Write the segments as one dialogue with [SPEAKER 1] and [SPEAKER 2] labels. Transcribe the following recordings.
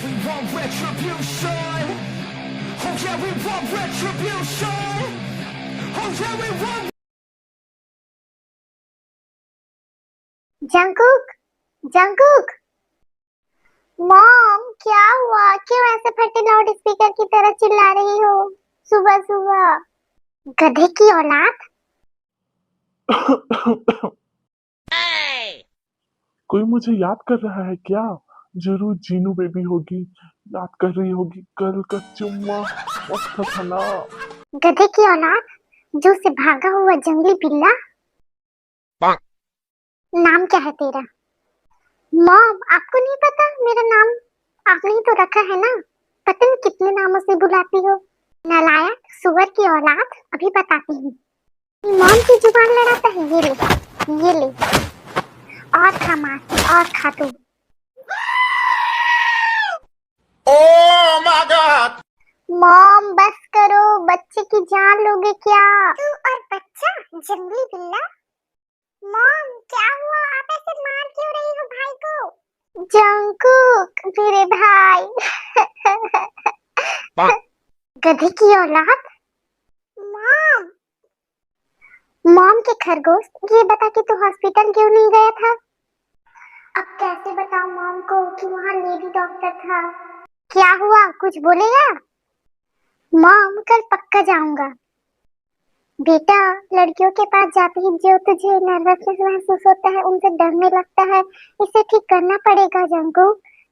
[SPEAKER 1] we want retribution. Oh yeah, we want retribution. Oh yeah, we want.
[SPEAKER 2] Jungkook, Jungkook, mom क्या हुआ? क्यों ऐसे फटे लाउड स्पीकर की तरह चिल्ला रही हो सुबह सुबह? गधे की औलाद।
[SPEAKER 3] कोई मुझे याद कर रहा है क्या? जरूर जीनू बेबी होगी। याद कर रही होगी कल का चुम्मा मस्त था ना।
[SPEAKER 2] गधे की औलाद, जो से भागा हुआ जंगली बिल्ला। नाम क्या है तेरा? मॉम आपको नहीं पता मेरा नाम? आपने ही तो रखा है ना। पता नहीं कितने नामों से बुलाती हो। नालायक सुअर की औलाद, अभी बताती हूँ। मॉम की जुबान लड़ाता है। ये ले, ये ले, और खा मार, और खा तू।
[SPEAKER 1] Oh my God!
[SPEAKER 2] मॉम बस करो, बच्चे की जान लोगे क्या? तू और बच्चा जंगली बिल्ला। मॉम क्या हुआ? आप ऐसे मार क्यों रही हो भाई को? जंकुक मेरे भाई। गधे की औलाद। मॉम, मॉम के खरगोश, ये बता कि तू हॉस्पिटल क्यों नहीं गया था? अब कैसे बताऊं मॉम को कि वहाँ लेडी डॉक्टर था? क्या हुआ, कुछ बोलेगा? मॉम कल पक्का जाऊंगा। बेटा, लड़कियों के पास जाते ही जो तुझे नर्वसनेस महसूस होता है, उनसे डरने लगता है, इसे ठीक करना पड़ेगा जंकू।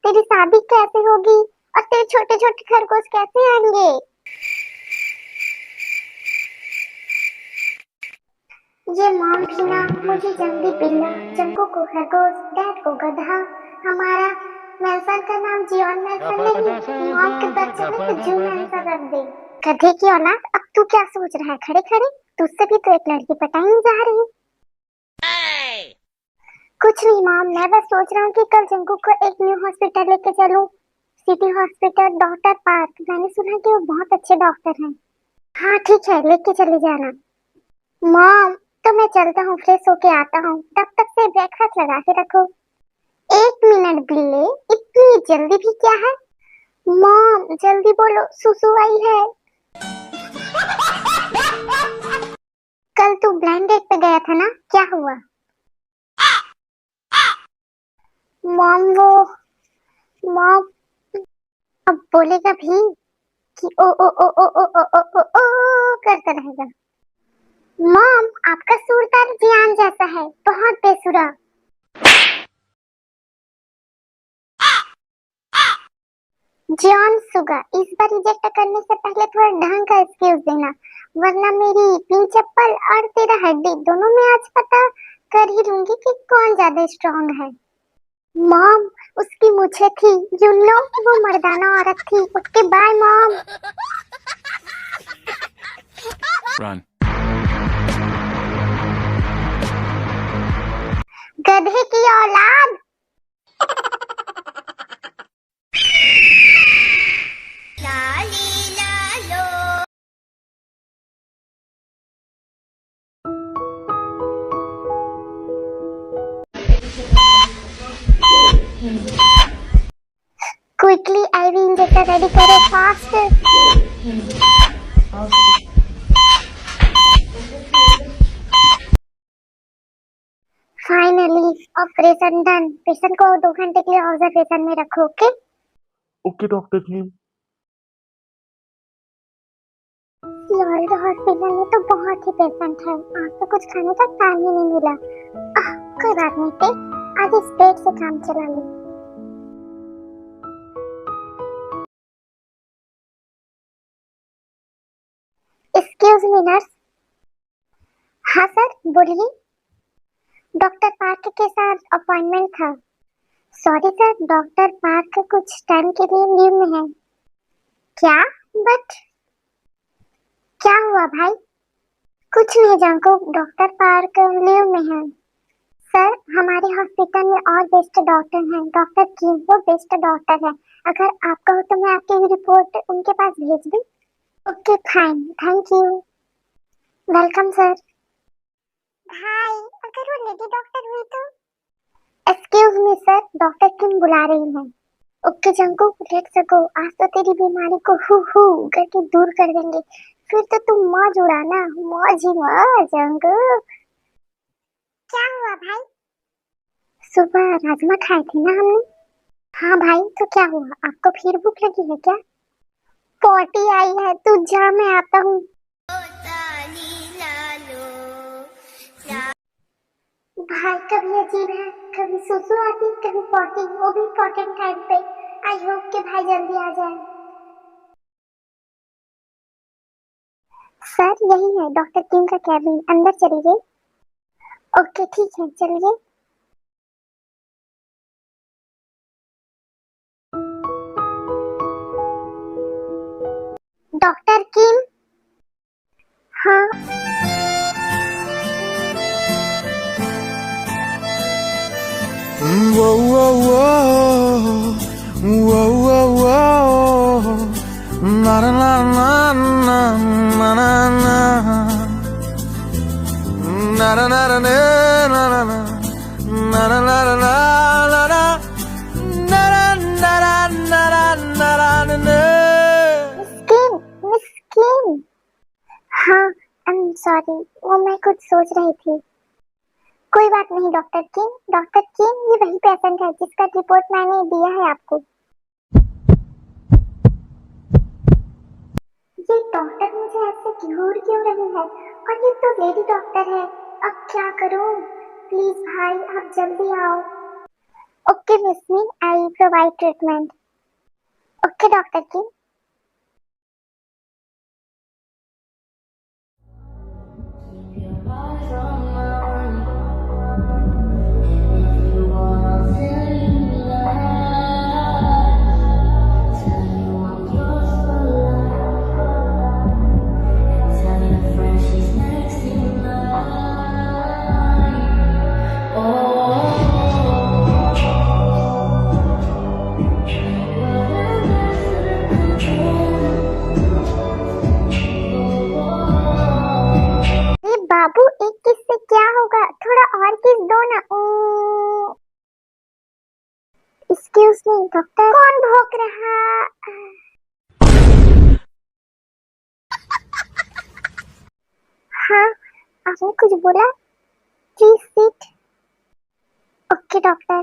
[SPEAKER 2] तेरी शादी कैसे होगी और तेरे छोटे छोटे खरगोश कैसे आएंगे? ये मॉम भी ना, मुझे जंगली बिल्ला, जंकू को खरगोश, डैड को गधा। हमारा मेंशन का नाम जियोन मेंशन नहीं, मॉम के बच्चे ने तो जू मेंशन रख दे। गधे की औलाद, अब तू क्या सोच रहा है खड़े खड़े? तुझसे भी तो एक लड़की पटाई जा रही। कुछ नहीं मॉम, मैं बस सोच रहा हूँ कि कल जंकू को एक न्यू हॉस्पिटल लेके चलूं। City hospital, doctor park. मैंने सुना कि वो बहुत अच्छे डॉक्टर हैं। हाँ ठीक है, लेके चले जाना। मॉम तो मैं चलता हूँ, फ्रेश होके आता हूँ, तब तक से ब्रेकफास्ट लगा के रखो। 1 मिनट बिल्ले, इतनी जल्दी भी क्या है? मॉम जल्दी बोलो, सुसु आई है। कल तू ब्लाइंड डेट पे गया था ना, क्या हुआ? मॉम वो, मॉम अब बोलेगा भी कि ओ ओ ओ ओ ओ ओ ओ ओ ओ करता रहेगा। मॉम आपका सुर तार जियान जैसा है, बहुत बेसुरा। जॉन सुगा, इस बार रिजेक्ट करने से पहले थोड़ा ढंग का एक्सक्यूज देना, वरना मेरी पिन चप्पल और तेरा हड्डी दोनों में आज पता कर ही लूंगी कि कौन ज्यादा स्ट्रांग है। मॉम उसकी मुझे थी, यू नो, वो मर्दाना औरत थी। Okay bye mom.
[SPEAKER 1] Run.
[SPEAKER 2] गधे की औलाद। लाली लालो। क्विकली आईवी इंजेक्टर रेडी करो, fast. Finally operation done. Patient को 2 घंटे के लिए ऑब्जर्वेशन में रखो। Okay
[SPEAKER 3] okay doctor team.
[SPEAKER 2] Florida hospital में तो बहुत ही पेशेंट है, आज तो कुछ खाने का टाइम ही नहीं मिला। कोई बात नहीं थे, आज इस पेट से काम चला ले। Excuse me nurse. हाँ सर बोलिए। डॉक्टर पार्क के साथ अपॉइंटमेंट था। सॉरी सर, डॉक्टर पार्क कुछ टाइम के लिए लीव में है। क्या? बट क्या हुआ भाई? कुछ नहीं जंको, डॉक्टर पार्क लीव में है। सर हमारे हॉस्पिटल में और बेस्ट डॉक्टर हैं, डॉक्टर किम वो बेस्ट डॉक्टर है। अगर आप कहो तो मैं आपकी रिपोर्ट उनके पास भेज दूं? Okay fine, thank you. Welcome sir. भाई अगर वो लेडी डॉक्टर हुई तो? एक्सक्यूज मी सर, डॉक्टर किम बुला रही हैं। Okay जंकू, let's go. आज तो तेरी बीमारी को हु करके दूर कर देंगे। फिर तो तुम मौज उड़ाना, मौज ही मौज जंकू। क्या हुआ भाई? सुबह राजमा खाए थे ना हमने। हाँ भाई, तो क्या हुआ? आपको फिर भूख लगी है क्या? पॉटी आई है, तू जा, मैं आता हूँ। भाई कभी अजीब है, कभी सुसु आती, कभी पॉटी, वो भी इम्पोर्टेंट टाइम पे। आई होप कि भाई जल्दी आ जाए। सर यही है डॉक्टर किम का कैबिन, अंदर चलिए। ओके ठीक है, चलिए। डॉक्टर किम। हाँ।
[SPEAKER 1] Whoa, whoa, whoa, whoa, whoa, whoa, na na na na na na na na, na na na na na na na, na na na na na na na, na na na na na.
[SPEAKER 2] Miss Kim. हाँ, I am sorry, वो मैं कुछ सोच रही थी। कोई बात नहीं डॉक्टर किम। डॉक्टर किम, ये वही पेशेंट है जिसका रिपोर्ट मैंने दिया है आपको। ये डॉक्टर मुझे ऐसे घूर क्यों रही है? और ये तो लेडी डॉक्टर है। अब क्या करूं? प्लीज भाई, आप जल्दी आओ। Okay Miss Mi, I provide treatment. Okay doctor Kim. ये बाबू, एक किस से क्या होगा? थोड़ा और किस दो ना। एक्सक्यूज मी डॉक्टर, कौन भौंक रहा? हाँ, आपने कुछ बोला? Please seat. Okay doctor.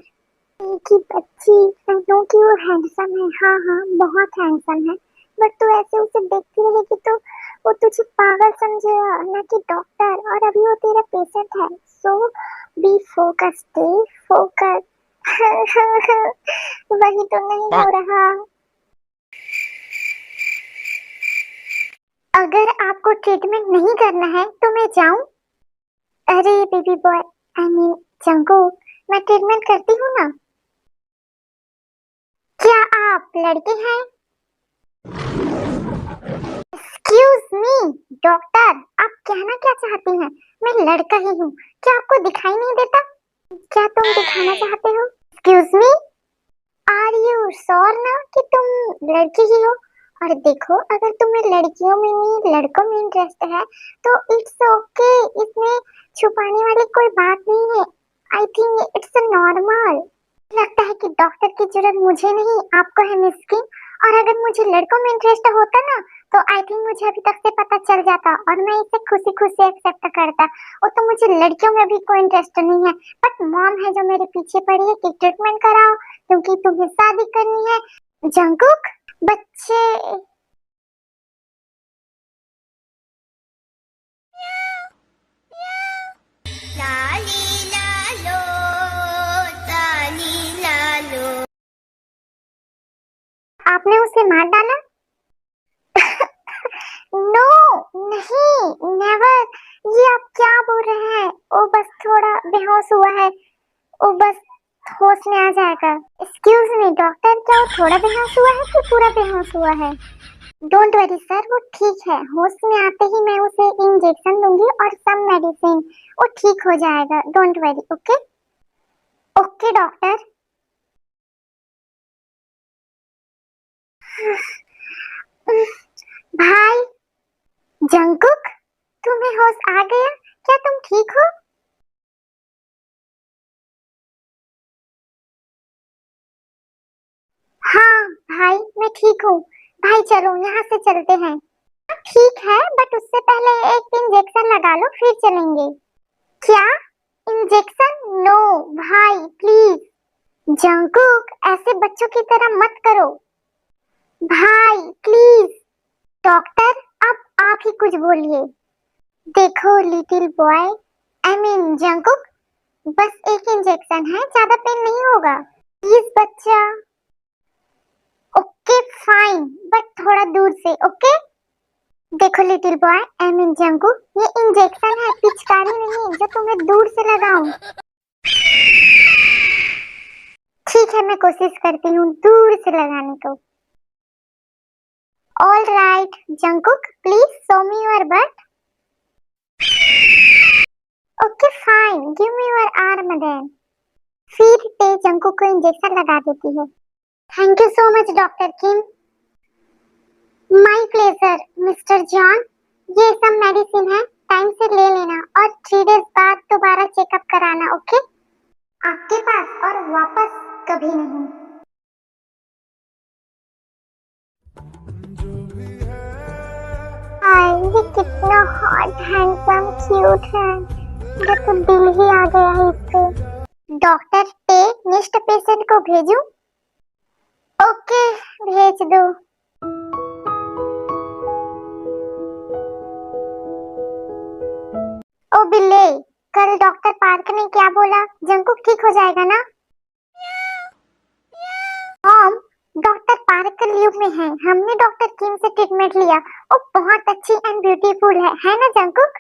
[SPEAKER 2] की बच्ची, आई नो कि वो हैंडसम है। हाँ हाँ, बहुत हैंडसम है। बट तू ऐसे उसे देखती रहेगी तो वो तुझे पागल समझेगा, ना कि डॉक्टर। और अभी वो तेरा पेशेंट है, सो बी फोकस, स्टे फोकस। वही तो नहीं हो रहा। अगर आपको ट्रीटमेंट नहीं करना है तो मैं जाऊं? अरे बेबी बॉय, आई मीन चंकू, मैं ट्रीटमेंट करती हूँ ना। क्या आप लड़के हैं? एक्सक्यूज मी डॉक्टर, आप कहना क्या चाहती हैं? मैं लड़का ही हूँ, क्या आपको दिखाई नहीं देता? क्या तुम दिखाना चाहते हो? Excuse me, are you sure ना कि तुम लड़की ही हो? और देखो, अगर तुम्हें लड़कियों में नहीं लड़कों में इंटरेस्ट है तो इट्स ओके, इसमें छुपाने वाली कोई बात नहीं है। I think it's normal. लगता है कि डॉक्टर की जरूरत मुझे नहीं, आपको है मिस्किन। और अगर मुझे लड़कों में इंटरेस्ट होता ना तो आई थिंक मुझे अभी तक से पता चल जाता और मैं इसे खुशी खुशी एक्सेप्ट करता। वो तो मुझे लड़कियों में भी कोई इंटरेस्ट नहीं है, बट मॉम है जो मेरे पीछे पड़ी है कि ट्रीटमेंट कराओ क्योंकि तुम्हें शादी करनी है। जंकुक बच्चे।
[SPEAKER 4] लाली लालो, लाली लालो।
[SPEAKER 2] आपने उसे मार डाला? नो, नहीं, नेवर। ये आप क्या बोल रहे हैं? वो बस थोड़ा बेहोश हुआ है, वो बस होश में आ जाएगा। एक्सक्यूज मी डॉक्टर, क्या वो थोड़ा बेहोश हुआ है कि पूरा बेहोश हुआ है? डोंट वरी सर, वो ठीक है। होश में आते ही मैं उसे इंजेक्शन दूंगी और सब मेडिसिन, वो ठीक हो जाएगा। Don't worry. Okay okay doctor. भाई जंकुक, तुम्हें होश आ गया? क्या तुम ठीक हो? हाँ भाई मैं ठीक हूँ। भाई चलो यहाँ से चलते हैं। ठीक है बट उससे पहले एक इंजेक्शन लगा लो फिर चलेंगे। क्या इंजेक्शन? नो भाई प्लीज। जंकुक ऐसे बच्चों की तरह मत करो भाई प्लीज। डॉक्टर अब आप ही कुछ बोलिए। देखो little boy, I mean Jungkook, बस एक इंजेक्शन है, ज्यादा पेन नहीं होगा। प्लीज बच्चा। ओके फाइन बट थोड़ा दूर से, ओके। देखो little boy, I mean Jungkook, ये इंजेक्शन है, पिचकारी नहीं जो तुम्हें दूर से लगाऊं। ठीक है मैं कोशिश करती हूँ दूर से लगाने को। All right Jungkook, please show me your butt. Okay fine, give me your arm then. फिर ते जंकुक को इंजेक्शन लगा देती है। Thank you so much doctor Kim. My pleasure Mister John. ये सब मेडिसिन है, टाइम से ले लेना और 3 डेज बाद दोबारा चेकअप कराना, ओके। आपके पास और वापस कभी नहीं। हाय ये कितना हॉट हैंडसम क्यूट है, मेरा तो दिल ही आ गया है इस पे। डॉक्टर टे नेक्स्ट पेशेंट को भेजूं? ओके भेज दो। ओ बिल्ले, कल डॉक्टर पार्क ने क्या बोला? जंकुक ठीक हो जाएगा ना? मॉम डॉक्टर पार्क लीव में है, हमने डॉक्टर किम से ट्रीटमेंट लिया, वो बहुत अच्छी एंड ब्यूटीफुल है ना जंकुक?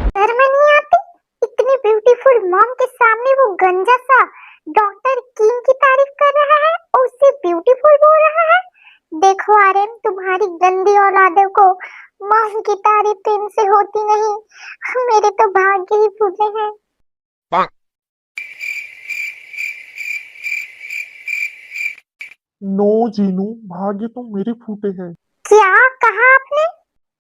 [SPEAKER 2] शर्म नहीं आती? इतनी ब्यूटीफुल मॉम के सामने वो गंजा सा डॉक्टर किम की तारीफ कर रहा है और उससे ब्यूटीफुल बोल रहा है। देखो आर्यन, तुम्हारी गंदी औलादों को मॉम की तारीफ तो इनसे होती नहीं, मेरे तो भाग्य ही फूटे हैं।
[SPEAKER 3] नो जीनू, भाग्य तो मेरे फूटे हैं।
[SPEAKER 2] क्या कहा आपने?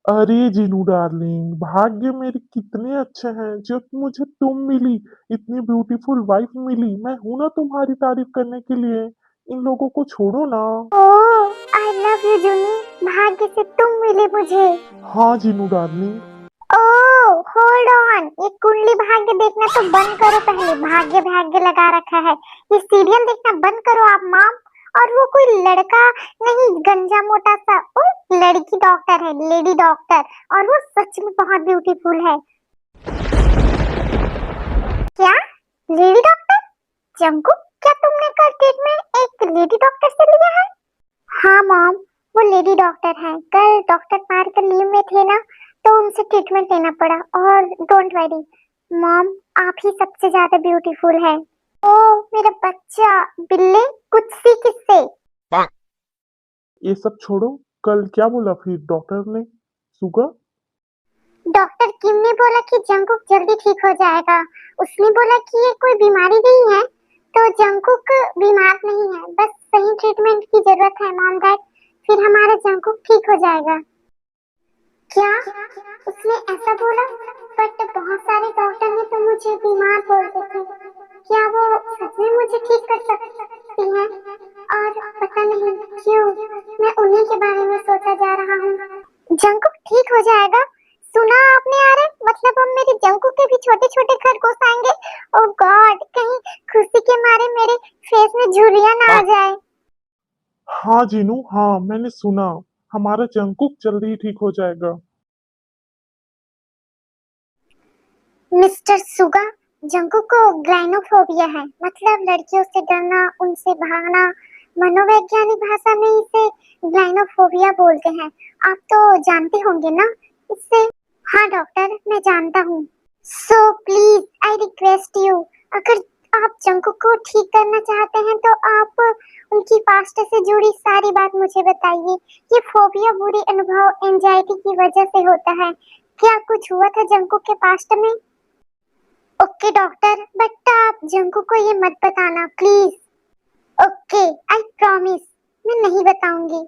[SPEAKER 3] अरे जीनू डार्लिंग, भाग्य मेरे कितने अच्छे हैं जो मुझे तुम मिली, इतनी ब्यूटीफुल वाइफ मिली। मैं हूं ना तुम्हारी तारीफ करने के लिए। इन लोगों को छोड़ो ना।
[SPEAKER 2] ओह आई लव यू जूनी, भाग्य से तुम मिले मुझे।
[SPEAKER 3] हाँ Jinu darling.
[SPEAKER 2] Oh hold on, ये कुंडली भाग्य देखना तो बंद करो पहले, भाग्य भाग्य लगा रखा है। ये सीरियल देखना बंद करो आप मॉम। और वो कोई लड़का नहीं, गंजा मोटा सा, वो लड़की डॉक्टर है, लेडी डॉक्टर, और वो सच में बहुत ब्यूटीफुल है। क्या लेडी डॉक्टर? जंकू क्या तुमने कल ट्रीटमेंट एक लेडी डॉक्टर से लिया है? हाँ मॉम, वो लेडी डॉक्टर है, कल डॉक्टर पार्क लीव में थे ना तो उनसे ट्रीटमेंट लेना पड़ा। और डोंट वरी मॉम, आप ही सबसे ज्यादा ब्यूटीफुल है। ओ मेरा बच्चा बिल्ले, कुछ सीख इससे।
[SPEAKER 3] ये सब छोड़ो, कल क्या बोला फिर डॉक्टर ने? सुगा?
[SPEAKER 2] डॉक्टर किम ने बोला कि जंकुक जल्दी ठीक हो जाएगा। उसने बोला कि ये कोई बीमारी नहीं है, तो जंकुक बीमार नहीं है, बस सही ट्रीटमेंट की जरूरत है मॉम डैड, फिर हमारा जंकुक ठीक हो जाएगा। क्या उसने ऐसा बोला? बट बहुत सारे डॉक्टर ने तो मुझे बीमार बोलते थे। क्या वो सच में मुझे ठीक कर सकती हैं? और पता नहीं क्यों मैं उन्हीं के बारे में सोचा जा रहा हूँ। जंकुक ठीक हो जाएगा? सुना आपने यार? मतलब अब मेरे जंकुक के भी छोटे छोटे खरगोश आएंगे। ओह गॉड, कहीं खुशी के मारे मेरे फेस में झुर्रियां ना आ जाए।
[SPEAKER 3] हाँ जीनू, हाँ मैंने सुना, हमारा जंकुक जल्दी ही ठीक हो जाएगा।
[SPEAKER 2] मिस्टर सुगा, जंकुक को ग्लाइनोफोबिया है, मतलब लड़कियों से डरना, उनसे भागना। मनोवैज्ञानिक भाषा में इसे ग्लाइनोफोबिया बोलते हैं। आप तो जानते होंगे ना इससे? हाँ डॉक्टर, मैं जानता हूँ। So please I request you, अगर आप जंकुक को ठीक करना चाहते हैं तो आप उनकी पास्ट से जुड़ी सारी बात मुझे बताइए। ये फोबिया बुरी अनुभव एंजाइटी की वजह से होता है। क्या कुछ हुआ था जंकुक के पास्ट में? ओके डॉक्टर, बट आप जंकुक को ये मत बताना प्लीज। ओके आई प्रॉमिस, मैं नहीं बताऊंगी।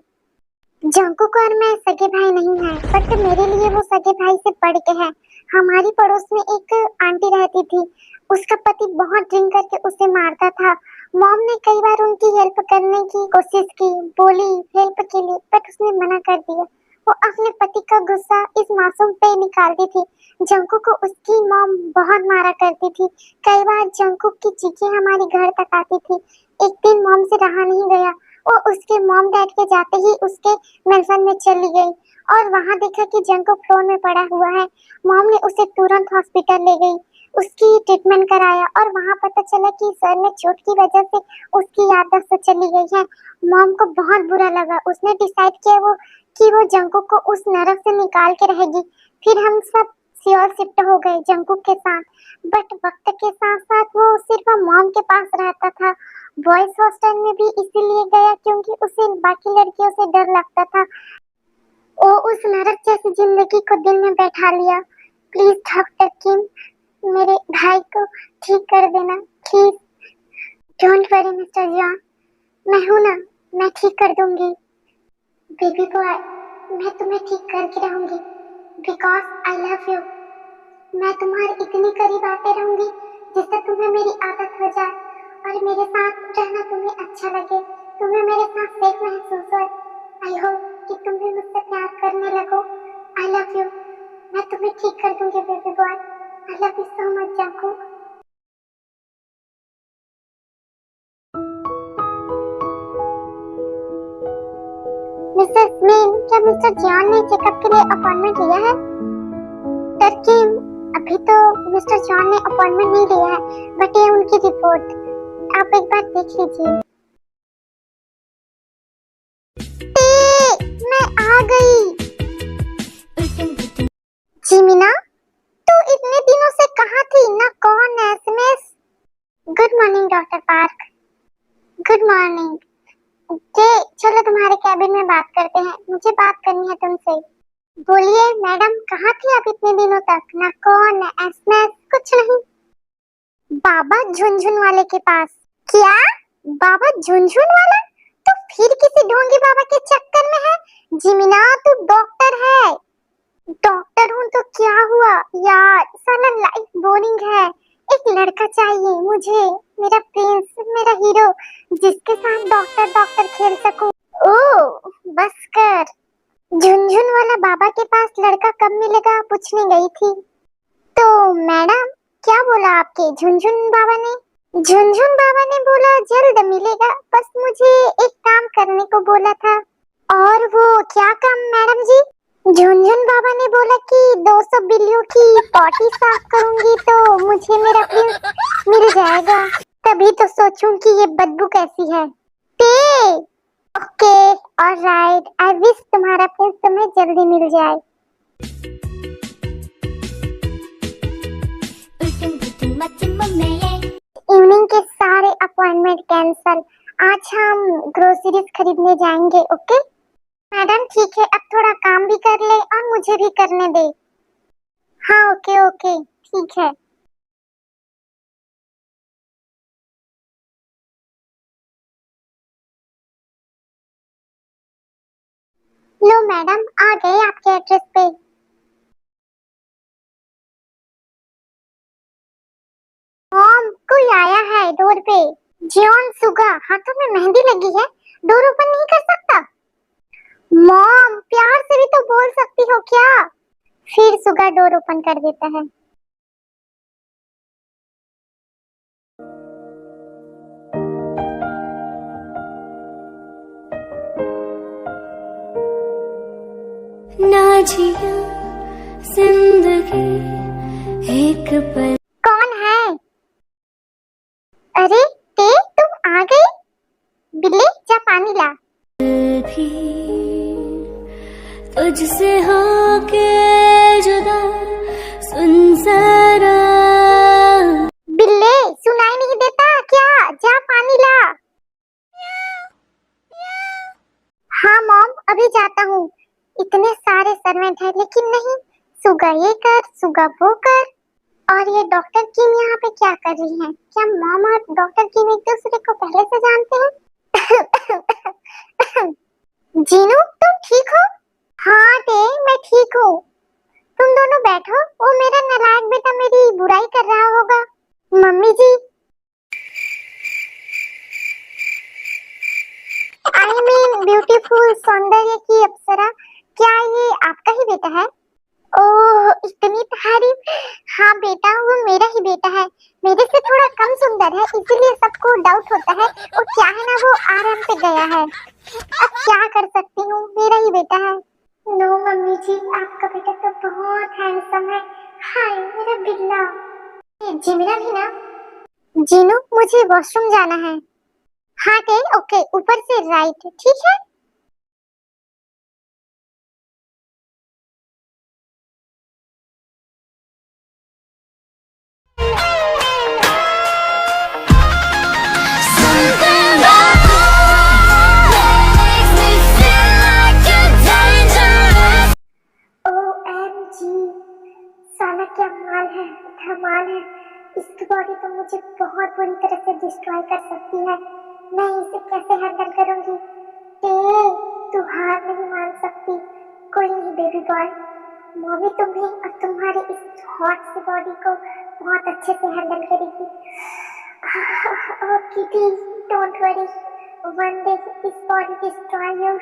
[SPEAKER 2] जंकुक और मैं सगे भाई नहीं हैं, बट मेरे लिए वो सगे भाई से बढ़ के हैं। हमारी पड़ोस में एक आंटी रहती थी, उसका पति बहुत ड्रिंक करके उसे मारता था। मॉम ने कई बार उनकी हेल्प करने की कोशिश की, बोली हेल्प के लिए, बट उसने मना कर दिया। वो अपने पति का गुस्सा इस मासूम पे निकालती थी। जंकुक को उसकी मॉम बहुत मारा करती थी। कई बार जंकुक की चीखें हमारे घर तक आती थी। एक दिन मॉम से रहा नहीं गया, वो उसके मॉम डैड के जाते ही उसके मेंशन में चली गई और वहां देखा कि जंकुक फ्लोर में पड़ा हुआ है। मॉम ने उसे तुरंत हॉस्पिटल ले गई, उसकी ट्रीटमेंट कराया और वहां पता चला कि सर में चोट की वजह से उसकी याददाश्त चली गई है। मॉम को बहुत बुरा लगा। उसने डिसाइड किया कि वो जंकुक को उस नरक से निकाल के रहेगी। फिर हम सब सियोल शिफ्ट हो गए जंकुक के साथ, बट वक्त के साथ साथ वो सिर्फ मॉम के पास रहता था। बॉयज हॉस्टल में भी इसीलिए गया क्योंकि उसे बाकी लड़कियों से डर लगता था। वो उस नरक जैसी जिंदगी को दिल में बैठा लिया। प्लीज डॉक्टर किम, मेरे भाई को ठीक कर देना please. Don't worry mister John, मैं हूं ना, मैं ठीक कर दूंगी। बेबी बॉय, मैं तुम्हें ठीक करके रहूंगी बिकॉज आई लव यू। मैं तुम्हारे इतनी करीब आते रहूंगी जिससे तुम्हें मेरी आदत हो जाए और मेरे साथ रहना तुम्हें अच्छा लगे, तुम्हें मेरे साथ सेफ महसूस हो। आई होप कि तुम भी मुझसे प्यार करने लगो। आई लव यू। मैं तुम्हें ठीक कर दूंगी baby boy. I love you so much Jungkook. Mrs mean, क्या मिस्टर जॉन ने चेकअप के लिए अपॉइंटमेंट लिया है? सर किम, अभी तो मिस्टर जॉन ने अपॉइंटमेंट नहीं लिया है, बट ये उनकी रिपोर्ट, आप एक बार देख लीजिए। मैं आ गई। जिमिना, तू इतने दिनों से कहाँ थी? ना कॉल ना SMS. Good morning doctor park. Good morning. चलो तुम्हारे कैबिन में बात करते हैं, मुझे बात करनी है तुमसे। बोलिए मैडम, कहाँ थी आप इतने दिनों तक? ना कॉल ना एसएमएस, कुछ नहीं। बाबा झुनझुन वाले के पास। क्या? बाबा झुनझुन वाला? तो फिर किसी ढोंगी बाबा के चक्कर में है? जिमिना, तू डॉक्टर है। डॉक्टर हूँ तो क्या हुआ यार, साला लाइफ बोरिंग है। एक लड़का चाहिए मुझे, मेरा प्रिंस, मेरा हीरो, जिसके साथ डॉक्टर डॉक्टर खेल सकूं। ओह बस कर। झुनझुन वाला बाबा के पास लड़का कब मिलेगा पूछने गई थी। तो मैडम, क्या बोला आपके झुनझुन बाबा ने? झुनझुन बाबा ने बोला जल्द मिलेगा, बस मुझे एक काम करने को बोला था। और वो क्या काम मैडम जी? झुनझुन बाबा ने बोला कि 200 बिल्लियों की पॉटी साफ करूंगी तो मुझे मेरा प्रिंस मिल जाएगा। तभी तो सोचूं कि ये बदबू कैसी है। ओके ऑलराइट, आई विश तुम्हारा प्रिंस तुम्हें जल्दी मिल जाए। इवनिंग के सारे अपॉइंटमेंट कैंसल। आज हम ग्रोसरीज खरीदने जाएंगे। ओके मैडम ठीक है, अब थोड़ा काम भी कर ले और मुझे भी करने दे। हाँ ओके ओके ठीक है। लो मैडम, आ गए आपके एड्रेस पे। मॉम, कोई आया है डोर पे। जॉन सुगा, हाथों में मेहंदी लगी है, डोर ओपन नहीं कर सकता? मॉम, प्यार से भी तो बोल सकती हो क्या? फिर सुगा डोर ओपन कर देता है।
[SPEAKER 4] ना जिया जिंदगी एक पल।
[SPEAKER 2] कौन है? अरे तुम आ गए। बिल्ली जा पानी ला।
[SPEAKER 4] भी तुझसे होके जुदा सुन जरा।
[SPEAKER 2] बिल्ले सुनाई नहीं देता क्या? जा पानी ला। हाँ मॉम, अभी जाता हूँ। इतने सारे सर्वेंट हैं लेकिन नहीं, सुगा ये कर सुगा वो कर। और ये डॉक्टर किम यहाँ पे क्या कर रही हैं? क्या मॉम और डॉक्टर किम एक दूसरे को पहले से जानते हैं? जीनू, तुम ठीक हो? हाँ मैं ठीक हूँ। तुम दोनों बैठो, वो मेरा ब्यूटीफुल सौंदर्य की अप्सरा, क्या ये आपका ही बेटा है? ओह, इतनी तारीफ। हाँ बेटा, वो मेरा ही बेटा है। मेरे से थोड़ा कम सुंदर है, इसीलिए सबको डाउट होता है। और क्या है ना, वो आराम पे गया है। अब क्या कर सकती हूँ, मेरा ही बेटा है। नो मम्मी जी, आपका बेटा तो बहुत हैंडसम है। हाय मेरा बिल्ला। ये जिमिना भी ना। जीनू, मुझे वॉशरूम जाना है। हाँ ओके, ऊपर से राइट, ठीक है।
[SPEAKER 4] Something about you makes me feel like you're dangerous.
[SPEAKER 2] OMG, साला क्या माल है, धमाल है। इसकी बॉडी तो मुझे बहुत बुरी तरह से डिस्ट्रॉय कर सकती है। मैं इसे कैसे हैंडल करूंगी? तू हार नहीं मान सकती। कोई नहीं बेबी बॉय, मम्मी तुम्हें और तुम्हारी इस हॉट सी बॉडी को बहुत अच्छे से हैंडल करेगी। Oh Kitty, don't worry, one day this body destroy you.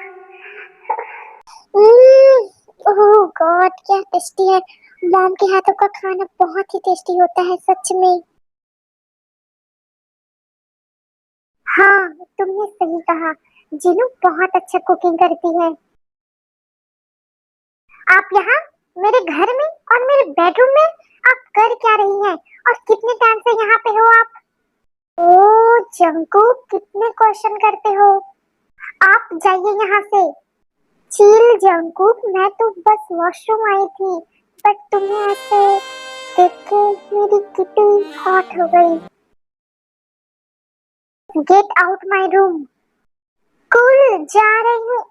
[SPEAKER 2] Oh god, क्या टेस्टी है। मॉम के हाथों का खाना बहुत ही टेस्टी होता है सच में। हाँ, तुमने सही कहा, जीनू बहुत अच्छा कुकिंग करती है। आप यहाँ मेरे घर में और मेरे बेडरूम में आप कर क्या रही हैं? और कितने टाइम से यहाँ पे हो आप? ओ जंकूक, कितने क्वेश्चन करते हो? आप जाइए यहाँ से। चिल जंकूक, मैं तो बस वॉशरूम आई थी, बट तुम्हें ऐसे देख के मेरी किटी हॉट हो गई। Get out my room. Cool, जा रही हूँ।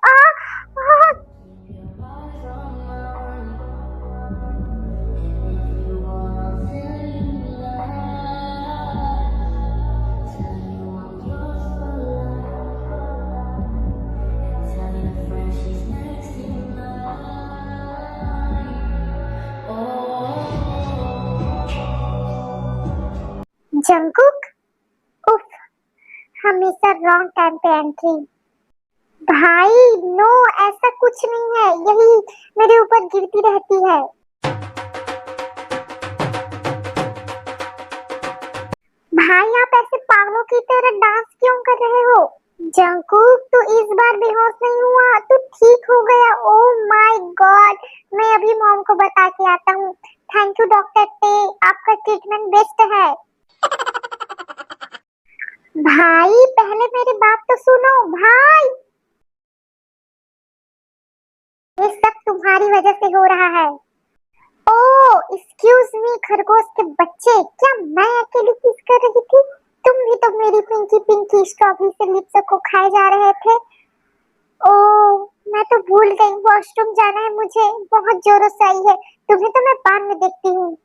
[SPEAKER 2] जंकुक, उफ, हमेशा रॉन्ग टाइम पे एंट्री। भाई नो, ऐसा कुछ नहीं है, यही मेरे ऊपर गिरती रहती है। भाई आप ऐसे पागलों की तरह डांस क्यों कर रहे हो? जंकुक, तू इस बार बेहोश नहीं हुआ, तू ठीक हो गया। ओह माय गॉड, मैं अभी मॉम को बता के आता हूँ। थैंक यू डॉक्टर टे, आपका ट्रीटमेंट बेस्ट है। भाई पहले मेरी बात तो सुनो भाई। ये सब तुम्हारी वजह से हो रहा है। ओह एक्सक्यूज मी खरगोश के बच्चे, क्या मैं अकेली किस कर रही थी? तुम भी तो मेरी पिंकी पिंकी स्ट्रॉबेरी से लिप्स को खाए जा रहे थे। ओह मैं तो भूल गई, वॉशरूम जाना है मुझे, बहुत जोरों से आई है। तुम्हें तो मैं बाद में देखती हूँ।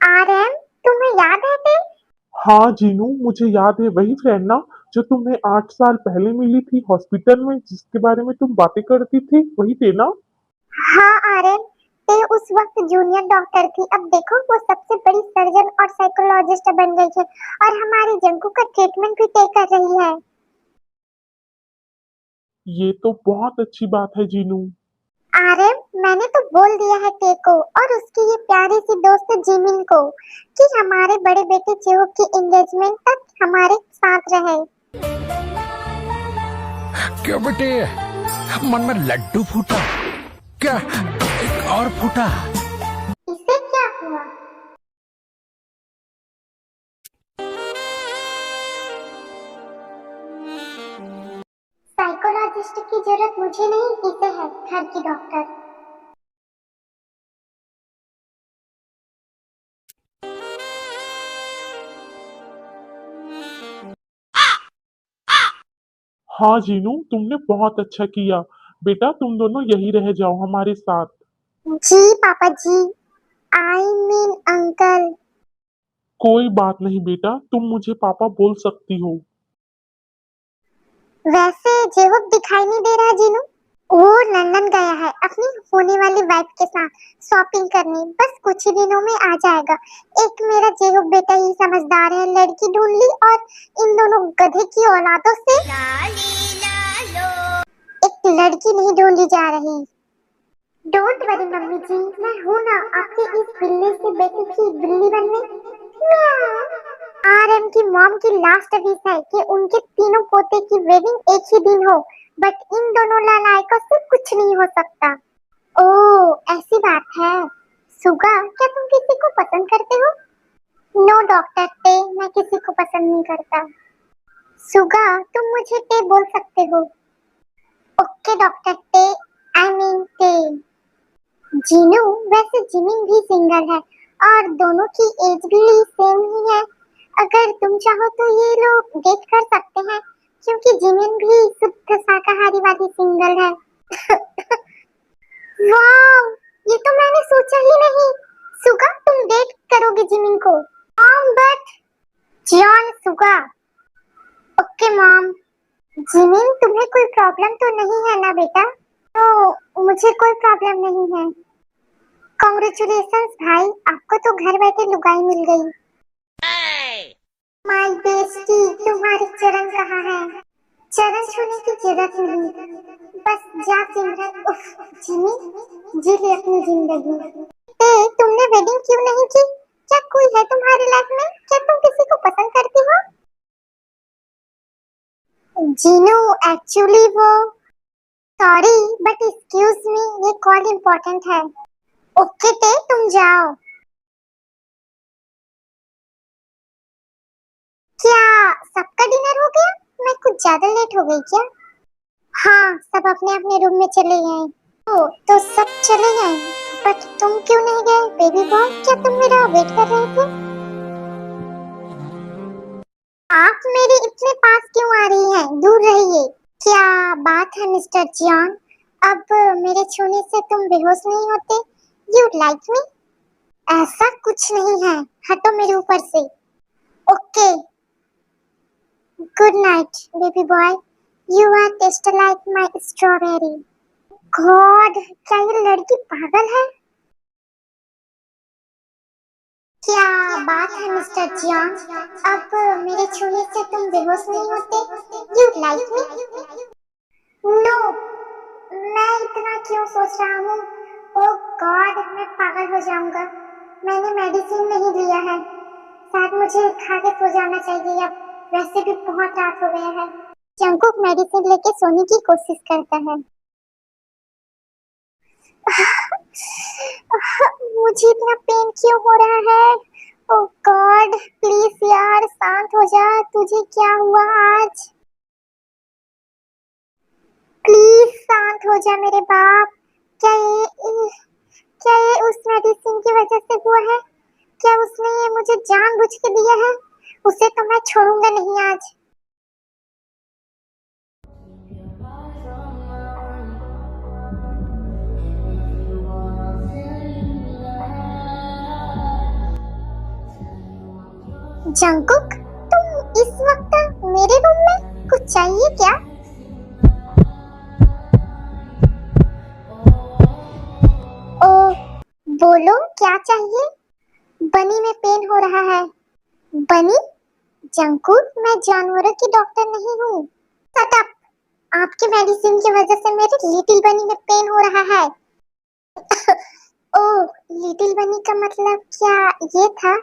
[SPEAKER 2] आरएम, तुम्हें याद है टे?
[SPEAKER 3] हाँ जीनू, मुझे याद है, वही फ्रेंड ना जो तुम्हें 8 साल पहले मिली थी हॉस्पिटल में, जिसके बारे में तुम बातें करती थी, वही थे ना?
[SPEAKER 2] हाँ आरएम, ते उस वक्त जूनियर डॉक्टर थी, अब देखो वो सबसे बड़ी सर्जन और साइकोलॉजिस्ट बन गई है और हमारी जंकू का ट्रीटमेंट भी ते कर रही है।
[SPEAKER 3] ये तो बहुत अच्छी बात है जीनू।
[SPEAKER 2] आरएम, मैंने तो बोल दिया है ते को और उसकी ये प्यारी सी दोस्त जिमिन को कि हमारे बड़े बेटे चेहो की एंगेजमेंट तक हमारे साथ रहे।
[SPEAKER 5] क्यों बेटे, मन में लड्डू फूटा क्या? एक और फूटा?
[SPEAKER 2] इससे क्या हुआ? साइकोलॉजिस्ट की जरूरत मुझे नहीं, इसे है घर की डॉक्टर।
[SPEAKER 3] हाँ जीनू, तुमने बहुत अच्छा किया। बेटा तुम दोनों यही रह जाओ हमारे साथ।
[SPEAKER 2] जी पापा जी, आई मीन अंकल।
[SPEAKER 3] कोई बात नहीं बेटा, तुम मुझे पापा बोल सकती हो।
[SPEAKER 2] वैसे जेहूब दिखाई नहीं दे रहा जीनू। वो लंदन गया है अपनी होने वाली वाइफ के साथ शॉपिंग करने, बस कुछ ही दिनों में आ जाएगा। एक मेरा जेहू बेटा ही समझदार है, लड़की ढूंढ ली और इन दोनों गधे की औलादों से एक लड़की नहीं ढूंढी जा रही। डोंट वरी मम्मी जी, मैं हूँ ना आपके इस बिल्ली से बेटी की बिल्ली बनने। आरएम की मॉम की लास्ट विश है कि उनके तीनों पोते की वेडिंग एक ही दिन हो, बट इन दोनों नालायकों से कुछ नहीं हो सकता। ओह ऐसी बात है। सुगा, क्या तुम किसी को पसंद करते हो? नो डॉक्टर टे, मैं किसी को पसंद नहीं करता। सुगा, तुम मुझे टे बोल सकते हो। ओके डॉक्टर टे, आई मीन टे। जीनू, वैसे जिमिन भी सिंगल है और दोनों की एज भी सेम ही है। अगर तुम चाहो तो ये लोग डेट कर सकते हैं, क्योंकि जिमिन भी शुद्ध शाकाहारी वाली सिंगल है। वाह, ये तो मैंने सोचा ही नहीं। सुगा, तुम डेट करोगे जिमिन को? But John Suga. Okay mom. Jimin, तुम्हें कोई प्रॉब्लम तो नहीं है ना बेटा? तो मुझे कोई प्रॉब्लम नहीं है। कांग्रेचुलेशंस भाई, आपको तो घर बैठे लुगाई मिल गई। माय बेस्टी, तुम्हारे चरण कहाँ है? चरण छूने की जरूरत नहीं, बस जा सिमरन। उफ, जिमी, जी ले अपनी जिंदगी। तुमने वेडिंग क्यों नहीं की? क्या कोई है तुम्हारी लाइफ में? क्या तुम किसी को पसंद करती हो? जीनू, एक्चुअली वो, सॉरी बट एक्सक्यूज मी, ये कॉल इम्पोर्टेंट है। ओके टे, तुम जाओ। क्या सबका डिनर हो गया? मैं कुछ ज्यादा लेट हो गई क्या? हाँ, सब अपने अपने रूम में चले गए। ओ, तो सब चले गए, बट तुम क्यों नहीं गए बेबी बॉय? क्या तुम मेरा वेट कर रहे थे? आप मेरे इतने पास क्यों आ रही हैं? दूर रहिए। क्या बात है मिस्टर जॉन? अब मेरे छूने से तुम बेहोश नहीं होते? You like me? ऐसा कुछ नहीं है, हटो मेरे ऊपर से। Okay, good night baby boy, you are taste like my strawberry. God, क्या ये लड़की पागल है? क्या बात है मिस्टर जॉन? अब मेरे छूने से तुम बेहोश नहीं होते? You like me? नो, मैं इतना क्यों सोच रहा हूँ? ओह गॉड, मैं पागल हो जाऊंगा। मैंने मेडिसिन नहीं लिया है, शायद मुझे खा के सो जाना चाहिए। अब वैसे भी बहुत रात हो गया है। जंकुक मेडिसिन लेके सोने की कोशिश करता है। मुझे इतना पेन क्यों हो रहा है? ओह गॉड, प्लीज यार शांत हो जा। तुझे क्या हुआ आज? प्लीज शांत हो जा मेरे बाप। क्या ये उस मेडिसिन की वजह से हुआ है? क्या उसने ये मुझे जानबूझ के दिया है? उसे तो मैं छोड़ूंगा नहीं आज। जंकुक, तुम इस वक्त मेरे रूम में? कुछ चाहिए क्या? ओ, बोलो क्या चाहिए? बनी में पेन हो रहा है। बनी? जंकुक, मैं जानवरों की डॉक्टर नहीं हूँ। Shut up. आपके मेडिसिन की वजह से मेरे लिटिल बनी में पेन हो रहा है। ओह, लिटिल बनी का मतलब क्या ये था?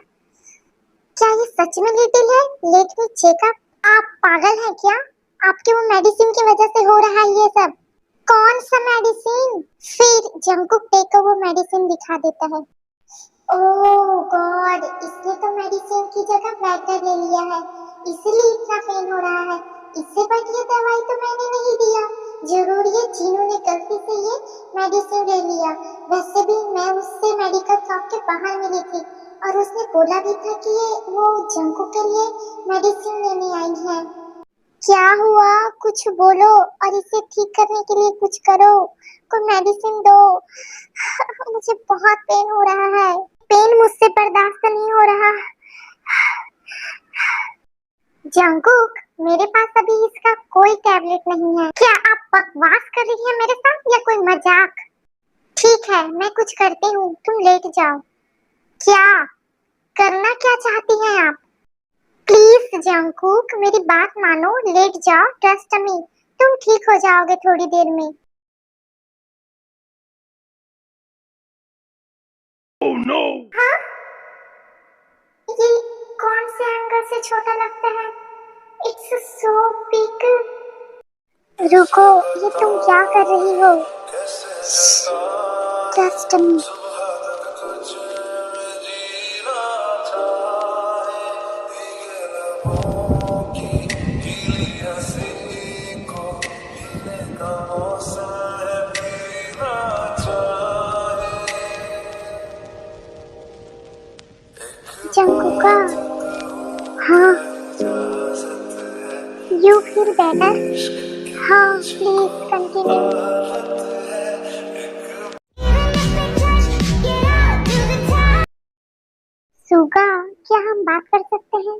[SPEAKER 2] क्या ये सच में लिटिल है? Let me check up. आप पागल हैं क्या? आपके वो मेडिसिन की वजह से हो रहा है ये सब। कौन सा मेडिसिन? फिर जंकुक टे को वो मेडिसिन दिखा देता है। ओह गॉड, इसने तो मेडिसिन की जगह वाइटर ले लिया है, इसलिए इतना पेन हो रहा है। इससे बढ़िया दवाई तो मैंने नहीं दिया। जरूर ये जीनू ने गलती से ये मेडिसिन ले लिया। वैसे भी मैं उससे मेडिकल शॉप के बाहर मिली थी और उसने बोला भी था कि ये वो जंकू के लिए मेडिसिन लेने आई है। क्या हुआ? कुछ बोलो और इसे ठीक करने के लिए कुछ करो। कोई मेडिसिन दो। मुझे बहुत पेन हो रहा है। पेन मुझसे बर्दाश्त नहीं हो रहा। जंकुक, मेरे पास अभी इसका कोई टैबलेट नहीं है। क्या आप बकवास कर रही हैं मेरे साथ या कोई मजाक? ठीक है, मैं कुछ करती हूँ, तुम लेट जाओ। क्या करना क्या चाहती हैं आप? प्लीज जंगकुक, मेरी बात मानो, लेट जाओ, ट्रस्ट मी, तुम ठीक हो जाओगे थोड़ी देर में।
[SPEAKER 3] Oh no!
[SPEAKER 2] हाँ? ये कौन से एंगल से छोटा लगता है? It's so big. रुको, ये तुम क्या कर रही हो? Trust me. जंकुका, हाँ, यू फील बेटर? हाँ, प्लीज कंटिन्यू। सुगा, क्या हम बात कर सकते हैं?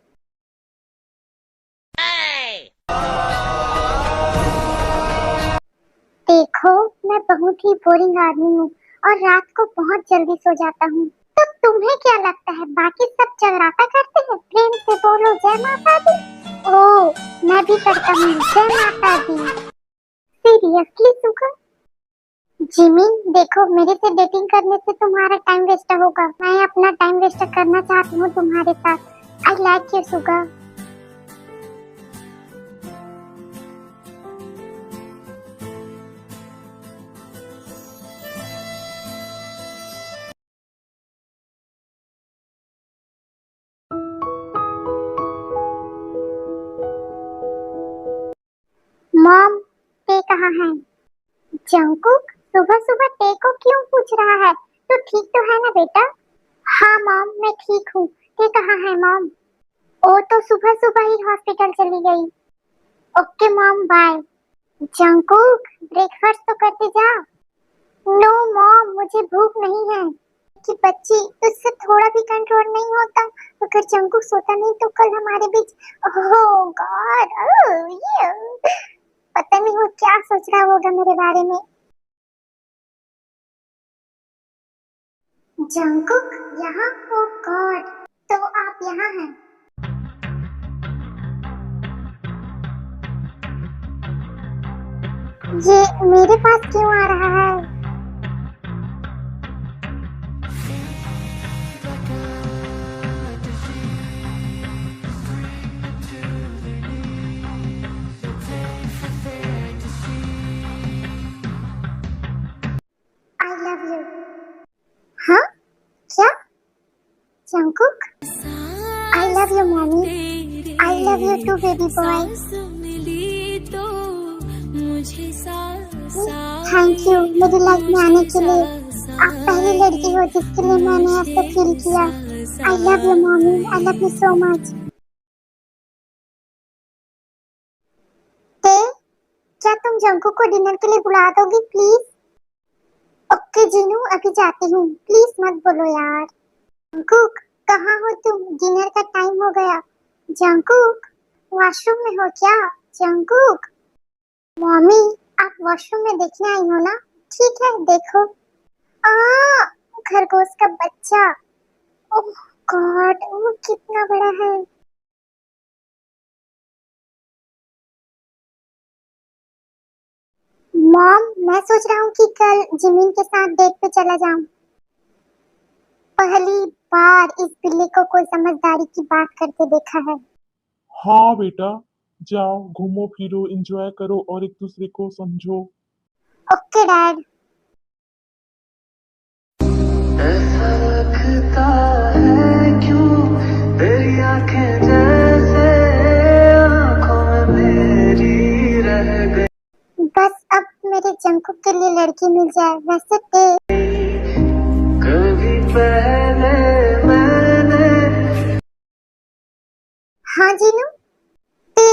[SPEAKER 2] देखो, मैं बहुत ही बोरिंग आदमी हूँ और रात को बहुत जल्दी सो जाता हूँ। तो तुम्हें क्या लगता है बाकी सब जगराता करते हैं? प्रेम से बोलो जय माता दी। ओह, मैं भी करता हूँ जय माता दी। सीरियसली सुगा? जिमी, देखो, मेरे से डेटिंग करने से तुम्हारा टाइम वेस्ट होगा। मैं अपना टाइम वेस्ट करना चाहती हूँ तुम्हारे साथ। I like you Suga. Mom, ते कहाँ है? जंकुक, सुबह सुबह ते को क्यों पूछ रहा है? तो ठीक तो है ना बेटा? हाँ मॉम, मैं ठीक हूँ। ते कहाँ है मॉम? ओ तो सुबह सुबह ही हॉस्पिटल चली गई। Okay mom, bye. Jungkook, breakfast तो करके जा। नो मॉम, मुझे भूख नहीं है। कि बच्ची, उससे थोड़ा भी कंट्रोल नहीं होता। अगर जंकुक सोता नहीं तो कल हमारे बीच, ओह गॉड, ये पता नहीं वो क्या सोच रहा होगा मेरे बारे में। जंकुक यहाँ? ओ गॉड, तो आप यहाँ हैं? ये मेरे पास क्यों आ रहा है? I love you. हाँ? क्या? Jungkook, I love you mommy. I love you too baby boy. Thank you मेरी लाइफ में आने के लिए। आप पहली लड़की हो जिसके लिए मैंने ऐसा फील किया। I love you mommy, I love you so much. ते, क्या तुम जंकुक को डिनर के लिए बुला दोगी प्लीज? ओके जीनू, अभी जाती हूँ। प्लीज मत बोलो यार। जंकुक, कहाँ हो तुम? डिनर का टाइम हो गया। जंकुक, वॉशरूम में हो क्या? जंकुक, मॉमी, आप वॉशरूम में देखने आई हो ना? ठीक है, देखो। आ, खरगोश का बच्चा। ओह गॉड, वो कितना बड़ा है। मॉम, मैं सोच रहा हूँ कि कल जिमिन के साथ डेट पे चला जाऊं। पहली बार इस बिल्ली को कोई समझदारी की बात करते देखा है।
[SPEAKER 3] हाँ बेटा, जाओ घूमो फिरो, एंजॉय करो और एक दूसरे को समझो।
[SPEAKER 2] Okay dad.
[SPEAKER 1] ऐसा लगता है क्यों तेरी आंखें जैसे आंखों में मेरी रह गई।
[SPEAKER 2] बस अब मेरे जंकुक के लिए लड़की मिल जाए। वैसे ते
[SPEAKER 1] कभी पहले मैंने।
[SPEAKER 2] हाँ जीनू, ते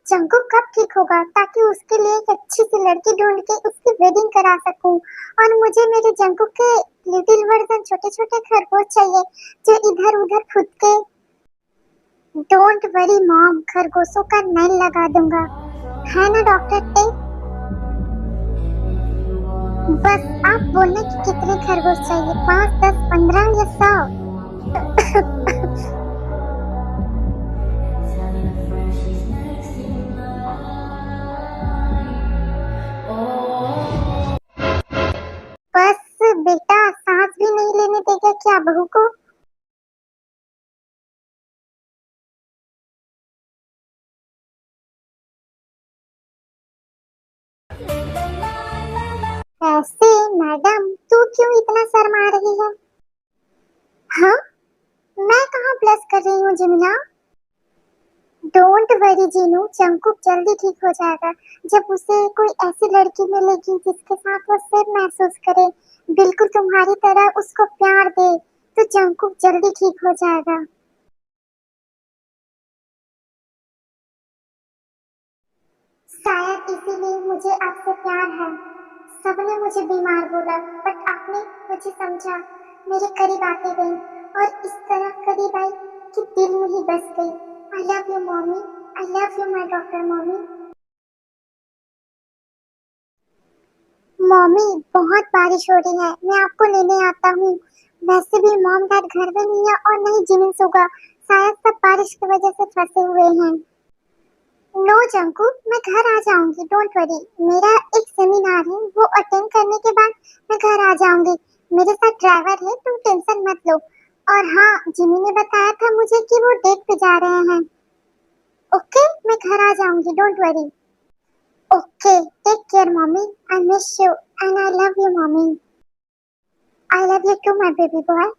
[SPEAKER 2] जंकुक कब ठीक होगा ताकि उसके लिए एक अच्छी सी लड़की ढूंढ के उसकी वेडिंग करा सकूं। और मुझे मेरे जंकुक के लिटिल वर्जन छोटे छोटे खरगोश चाहिए जो इधर उधर खुद के। डोंट वरी मॉम, खरगोशों का नल लगा दूंगा, है ना डॉक्टर टिंग? बस आप बोलना कि कितने खरगोश चाहिए, 5, 10, 15 या 100? बस बेटा, सांस भी नहीं लेने देगा क्या बहू को? ऐसे मैडम, तू क्यों इतना शर्मा रही है? हाँ, मैं कहाँ ब्लश कर रही हूँ जिमिना? डोंट वरी जीनू, जंकुक जल्दी ठीक हो जाएगा। जब उसे कोई ऐसी लड़की मिलेगी जिसके साथ वो सिर्फ महसूस करे, बिल्कुल तुम्हारी तरह उसको प्यार दे, तो जंकुक जल्दी ठीक हो जाएगा। शायद इसीलिए मुझे आपसे प्यार है। सबने मुझे बीमार बोला, बट आपने मुझे समझा, मेरे करीब आते गई और इस तरह करीब आई कि दिल में ही बस गई। I love you mommy, I love you my doctor mommy. Mommy, बहुत बारिश हो रही है, मैं आपको लेने आता हूँ। वैसे भी मॉम डैड घर में नहीं है और नहीं जिमिन होगा, शायद सब बारिश की वजह से फंसे हुए हैं। नो जंकू, मैं घर आ जाऊंगी, डोंट वरी। मेरा एक सेमिनार है, वो अटेंड करने के बाद मैं घर आ जाऊंगी। मेरे साथ ड्राइवर है, तुम टेंशन मत लो। और हाँ, जिमी ने बताया था मुझे कि वो डेट पे जा रहे हैं। ओके, मैं घर आ जाऊंगी, don't worry. Okay, take care mummy, I miss you and I love you mummy. I love you too my baby boy.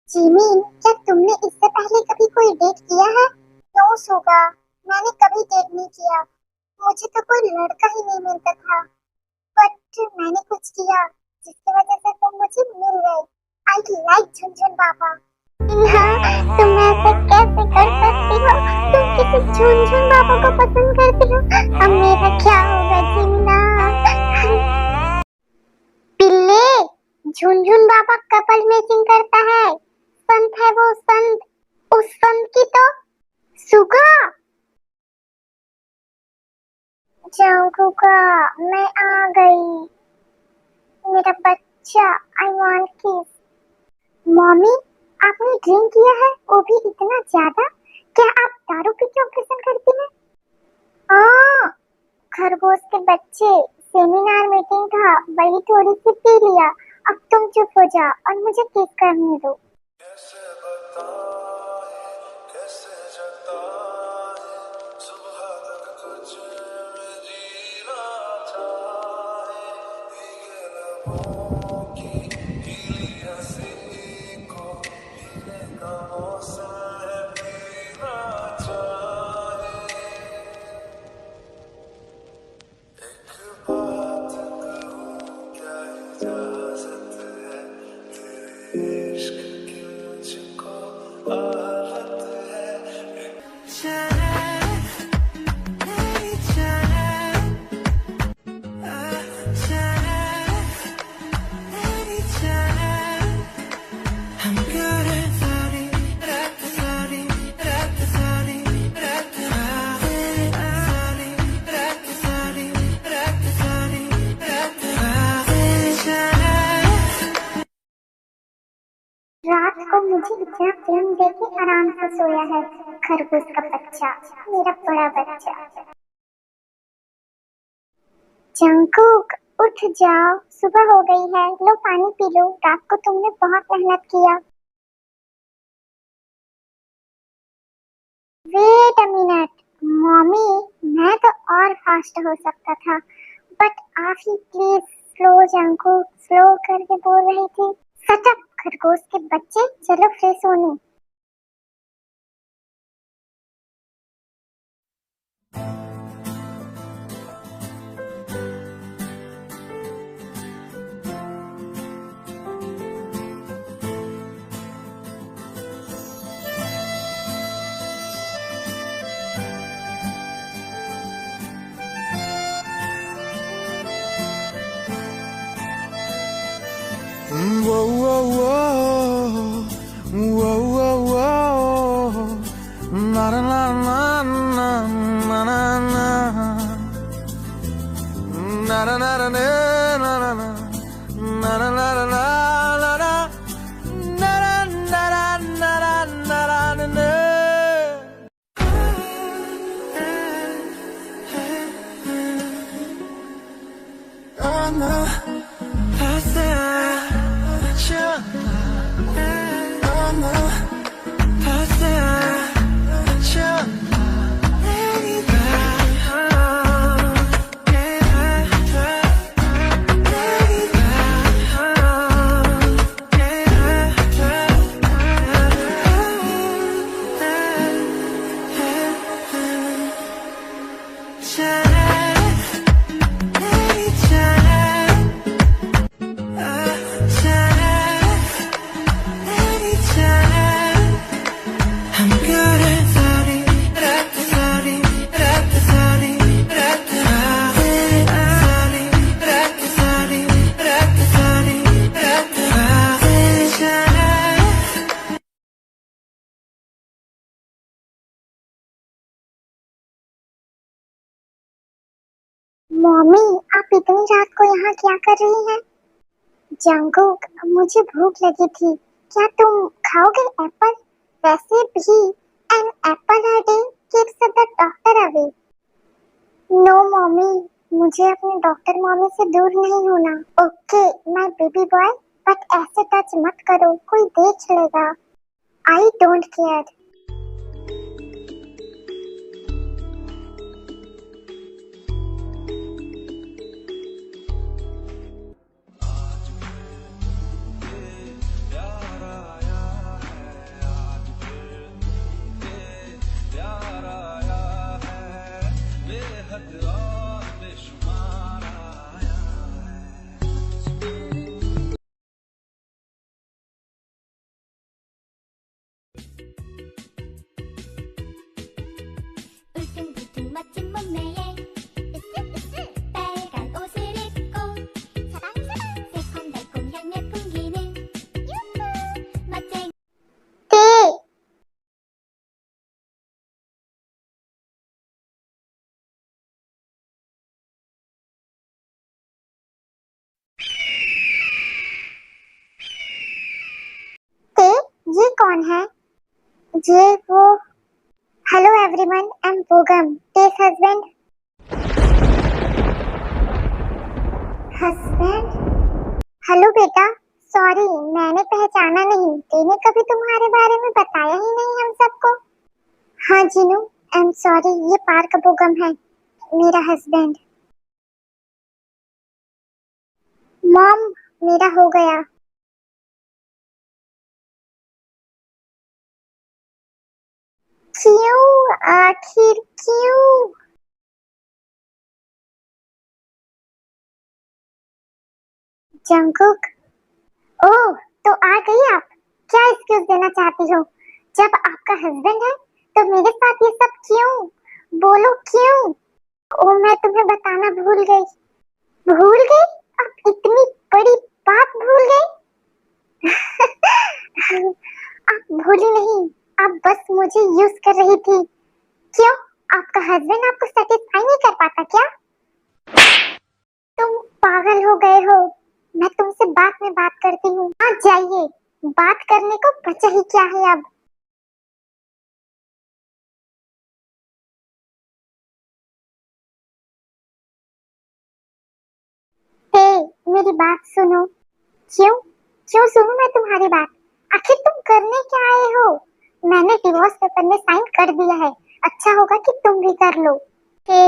[SPEAKER 2] Jimmy, क्या तुमने इससे पहले कभी कोई डेट किया है? नो होगा, मैंने कभी डेट नहीं किया। मुझे तो कोई लड़का ही नहीं मिलता था, बट मैंने कुछ किया जिसकी वजह से तुम मुझे मिल गए। आई लाइक झुनझुन बाबा। हाँ, तुम ऐसे कैसे कर सकती हो? तुम किसी झुनझुन बाबा को पसंद करती हो? अब मेरा क्या होगा जिन्ना? पिल्ले, झुनझुन बाबा कपल मैचिंग करता है। संत है वो, संत। उस संत की तो सुगा। जंकुका, मैं आ गई। मेरा बच्चा, आई वांट किस। मम्मी, आपने ड्रिंक किया है, वो भी इतना ज्यादा? क्या आप दारू पी के ऑपरेशन करती हैं? हाँ, खरगोश के बच्चे, सेमिनार मीटिंग था, वही थोड़ी सी पी लिया। अब तुम चुप हो जा और मुझे किस करने दो।
[SPEAKER 1] कैसे बताए, कैसे जताए, सुबह तक तुझ में जीना चाहे, भीगे लबों की गीली हंसी को पीने का मौसम है, पीना चाहे। एक बात कहूँ, क्या इजाजत है, तेरे इश्क की मुझको आदत है।
[SPEAKER 2] रात को मुझे इतना फिल्म देख के आराम से सोया है खरगोश का बच्चा, मेरा बड़ा बच्चा। जंकुक, उठ जाओ, सुबह हो गई है, लो पानी पी लो, रात को तुमने बहुत मेहनत किया। वेट अ मिनट, मम्मी, मैं तो और फास्ट हो सकता था, बट आप ही प्लीज स्लो जंकुक, स्लो करके बोल रही थी। शट अप खरगोश के बच्चे, चलो फ्रेश होने।
[SPEAKER 1] Whoa, whoa, whoa.
[SPEAKER 2] मम्मी, आप इतनी रात को यहाँ क्या कर रही हैं? जंगकुक, मुझे भूख लगी थी, क्या तुम खाओगे एप्पल? वैसे भी an apple a day keeps the doctor away. No mummy, मुझे अपने डॉक्टर मम्मी से दूर नहीं होना। Okay my baby boy, but ऐसे टच मत करो, कोई देख लेगा। I don't care.
[SPEAKER 4] 울퉁불퉁 멋진 몸매에 으쓱으쓱 빨간 옷을 입고 사방사방 새콤달콤 향내 풍기는 유후 멋쟁이
[SPEAKER 2] ते ते ये कौन है? ये वो hello everyone, I am Bogum, Tess husband. Husband? Hello बेटा, सॉरी मैंने पहचाना नहीं, तेने कभी तुम्हारे बारे में बताया ही नहीं हम सबको। हाँ जीनू, आई एम सॉरी, ये पार्क बोगम है, मेरा हस्बैंड। मॉम, मेरा हो गया। क्यों? आखिर क्यों? जंगकुक, ओह तो आ गई आप। क्या एक्सक्यूज देना चाहती हो? जब आपका हस्बैंड है तो मेरे साथ ये सब क्यों? बोलो क्यों? ओ मैं तुम्हें बताना भूल गई। भूल गई? आप इतनी बड़ी बात भूल गई? आप भूली नहीं, आप बस मुझे यूज कर रही थी। क्यों? आपका हस्बैंड आपको सेटिस्फाई नहीं कर पाता क्या? तुम पागल हो गए हो। मैं तुमसे बाद में बात करती हूँ। आ जाइए, बात करने को बचा ही क्या है अब। ते, मेरी बात सुनो। क्यों? क्यों सुनूं मैं तुम्हारी बात? आखिर तुम करने क्या आए हो? मैंने डिवोर्स पेपर में साइन कर दिया है, अच्छा होगा कि तुम भी कर लो। ते,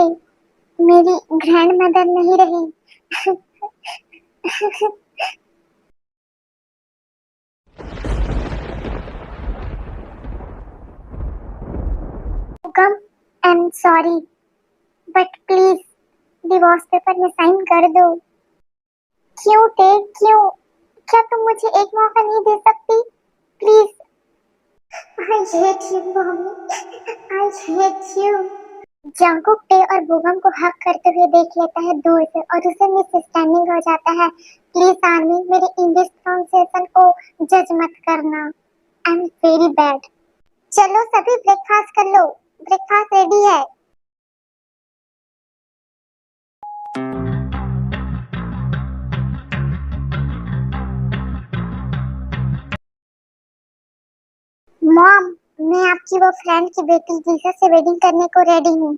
[SPEAKER 2] मेरी ग्रैंड मदर नहीं रही। Come, I am sorry, but please divorce paper में साइन कर दो। क्यों ते, क्यों? क्या तुम मुझे एक मौका नहीं दे सकती? Please. I hate you mummy, I hate you. Jungkook टे और बोगम को हक करते हुए देख लेता है दूर से और उसे मिसअंडरस्टैंडिंग हो जाता है। प्लीज आर्मी, मेरे इंग्लिश प्रोनाउंसिएशन को जज मत करना, आई एम वेरी बैड। चलो सभी ब्रेकफास्ट कर लो, ब्रेकफास्ट रेडी है। मॉम, मैं आपकी वो फ्रेंड की बेटी जीसस से वेडिंग करने को रेडी हूँ।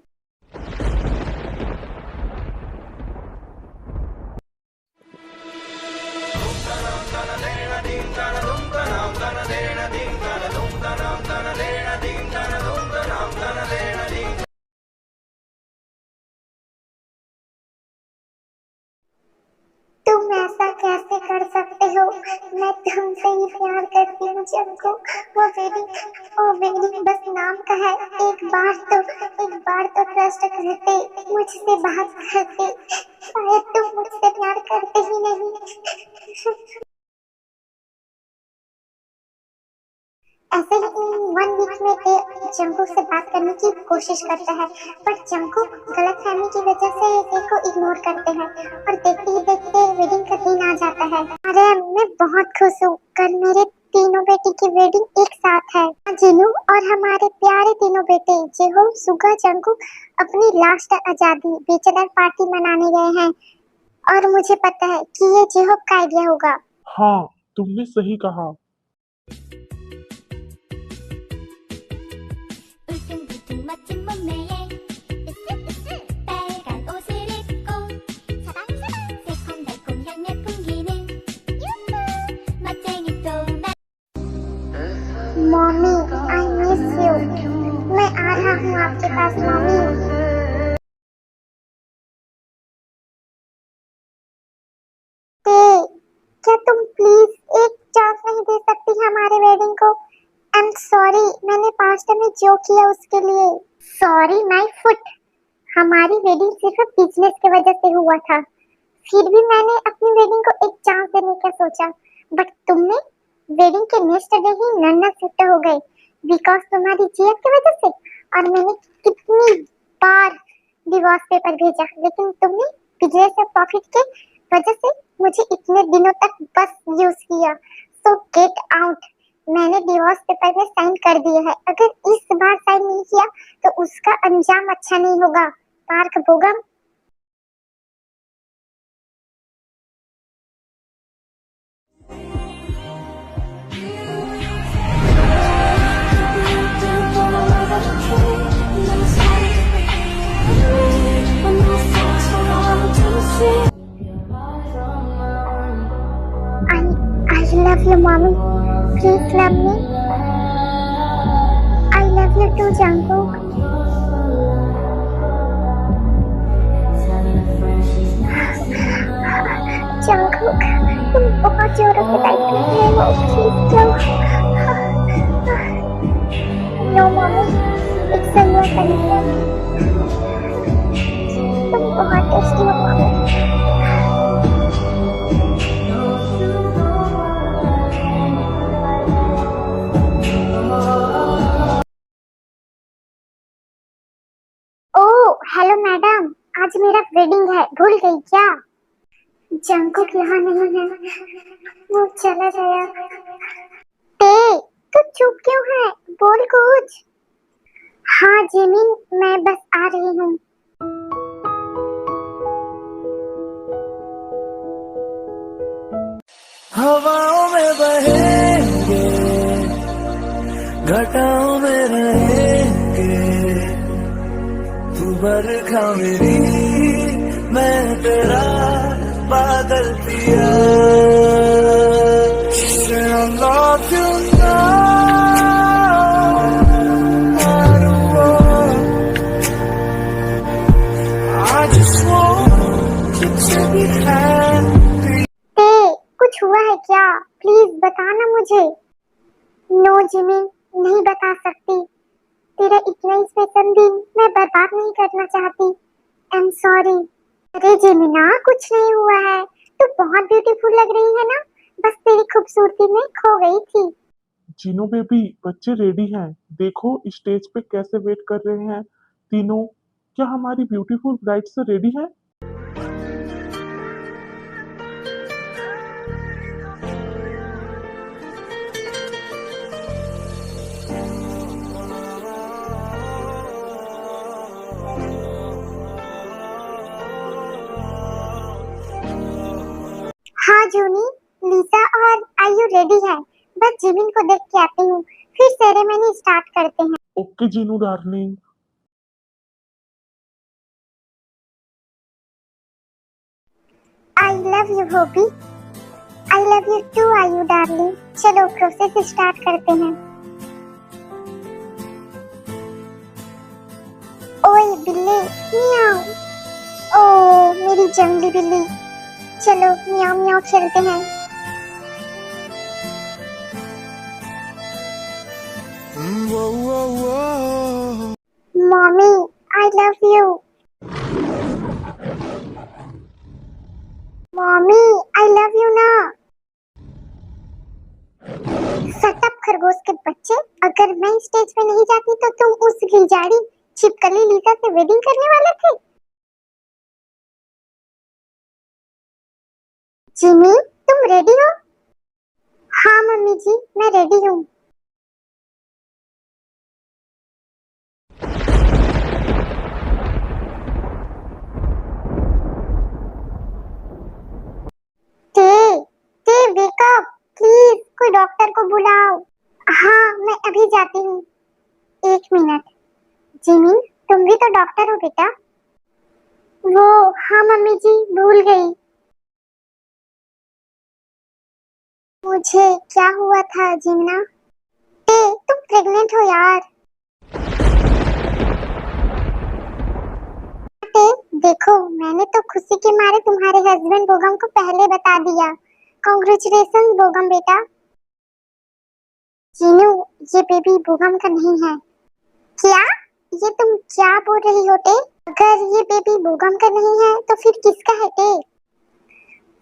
[SPEAKER 2] तुम ऐसा कैसे कर सकते हो? मैं तुमसे ही प्यार करती हूँ जंगकुक। वो वेडिंग बस नाम का है। एक बार तो ट्रस्ट करते, मुझसे बात करते। शायद तुम मुझसे प्यार करते ही नहीं। ऐसे ही 1 वीक में ते जंगकुक से बात करने की कोशिश करता है, पर जंगकुक गलतफहमी की वजह से ते को इग्नोर करते हैं और देखते ही देखते वेडिंग का दिन आ जाता है। अरे मैं बहुत खुश हूँ, कल मेरे तीनों बेटी की वेडिंग एक साथ है। जिनू और हमारे प्यारे तीनों बेटे जेहोंग, सुगा, जंगकुक अपनी लास्ट आजादी बैचलर पार्टी मनाने गए हैं और मुझे पता है कि ये जेहोंग का आइडिया होगा।
[SPEAKER 3] हाँ, तुमने सही कहा।
[SPEAKER 4] 울퉁불퉁 멋진 몸매에 으쓱으쓱 빨간 옷을 입고 사방사방 새콤달콤 향내 풍기는 유후 멋쟁이 또나
[SPEAKER 2] मम्मी, आई मिस यू। मैं आ रहा हूँ आपके पास मम्मी। क्या तुम प्लीज एक चांस नहीं दे सकती हमारे वेडिंग को? आई एम सॉरी, मैंने पास्ट में जो किया उसके लिए। Sorry my foot. हमारी वेडिंग सिर्फ बिजनेस की वजह से हुआ था, फिर भी मैंने अपनी वेडिंग को एक चांस देने का सोचा, बट तुमने वेडिंग के नेक्स्ट डे ही नन्ना शिफ्ट हो गए बिकॉज तुम्हारी जियत की वजह से। और मैंने कितनी बार डिवोर्स पेपर भेजा, लेकिन तुमने बिजनेस में प्रॉफिट के वजह से मुझे इतने दिनों तक बस यूज किया। सो गेट आउट। मैंने डिवोर्स पेपर में साइन कर दिया है, अगर इस बार साइन नहीं किया तो उसका अंजाम अच्छा नहीं होगा। Park बोगम। I love you, mommy. Please love me. I love you too, Jungkook. Jungkook, तुम बहुत जोरों से टाइप कर रहे हो। Please जाओ। No, mommy. It's a new connection. तुम बहुत टेस्टी हो, mommy. हेलो मैडम, आज मेरा वेडिंग है, भूल गई क्या? जंगकुक यहाँ नहीं है, वो चला गया। तू चुप क्यों है? बोल कुछ। हाँ जिमिन, मैं बस आ रही हूँ।
[SPEAKER 1] हवाओं में बहेंगे, घटाओं में रहेंगे, तू बरखा मेरी, मैं तेरा बादल पिया। Say I love you now, I just want you to be happy.
[SPEAKER 2] कुछ हुआ है क्या? प्लीज बताना मुझे। नो जिमिन, नहीं बता सकती। तेरा इतना स्पेशल दिन मैं बर्बाद नहीं करना चाहती। आई एम सॉरी। अरे जिमिना, कुछ नहीं हुआ है। तू बहुत ब्यूटीफुल लग रही है ना, बस तेरी खूबसूरती में खो गई थी।
[SPEAKER 3] जीनू बेबी, बच्चे रेडी हैं। देखो स्टेज पे कैसे वेट कर रहे हैं तीनों। क्या हमारी ब्यूटीफुल ब्राइड से रेडी हैं?
[SPEAKER 2] हाँ जूनी, लिसा और आयु रेडी है। बस जिमिन को देख के आती हूँ, फिर सेरेमनी स्टार्ट करते हैं।
[SPEAKER 3] Okay Jinu darling.
[SPEAKER 2] I love you Hobi. I love you too Ayu darling. चलो प्रोसेस स्टार्ट करते हैं। ओए बिल्ली, मियाओ। ओ मेरी जंगली बिल्ली, चलो मियाओ मियाओ खेलते हैं।
[SPEAKER 1] Whoa, whoa, whoa.
[SPEAKER 2] Mummy, I love you. Mummy, I love you ना। सटअप खरगोश के बच्चे, अगर मैं स्टेज पे नहीं जाती तो तुम उस गिलजाड़ी छिपकली लीसा से वेडिंग करने वाले थे। जिमी, तुम रेडी हो? हाँ मम्मी जी, मैं रेडी हूँ। ते, ते वेक अप, प्लीज कोई डॉक्टर को बुलाओ। हाँ मैं अभी जाती हूँ। एक मिनट, जिमी तुम भी तो डॉक्टर हो बेटा? वो, हाँ मम्मी जी भूल गई। मुझे क्या हुआ था जिमना? ते तुम प्रेग्नेंट हो यार। ते देखो, मैंने तो खुशी के मारे तुम्हारे हस्बैंड बोगम को पहले बता दिया। कॉन्ग्रेचुलेशन बोगम बेटा। जीनू, ये बेबी बोगम का नहीं है। क्या? ये तुम क्या बोल रही हो टे? अगर ये बेबी बोगम का नहीं है तो फिर किसका है टे?